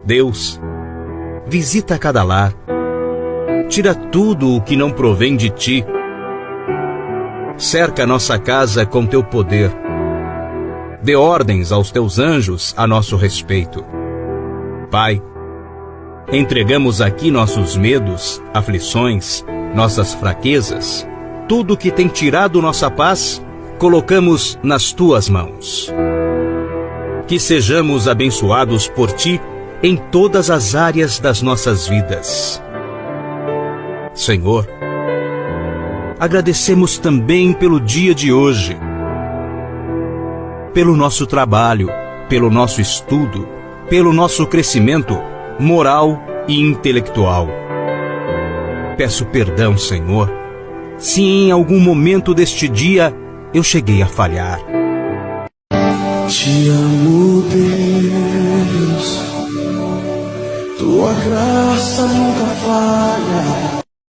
Deus, visita cada lar, tira tudo o que não provém de Ti, cerca nossa casa com Teu poder, dê ordens aos Teus anjos a nosso respeito. Pai, entregamos aqui nossos medos, aflições, nossas fraquezas, tudo que tem tirado nossa paz, colocamos nas Tuas mãos. Que sejamos abençoados por Ti em todas as áreas das nossas vidas. Senhor, agradecemos também pelo dia de hoje, pelo nosso trabalho, pelo nosso estudo, pelo nosso crescimento moral e intelectual. Peço perdão, Senhor, se em algum momento deste dia eu cheguei a falhar. Te amo, Deus, Tua graça nunca falha.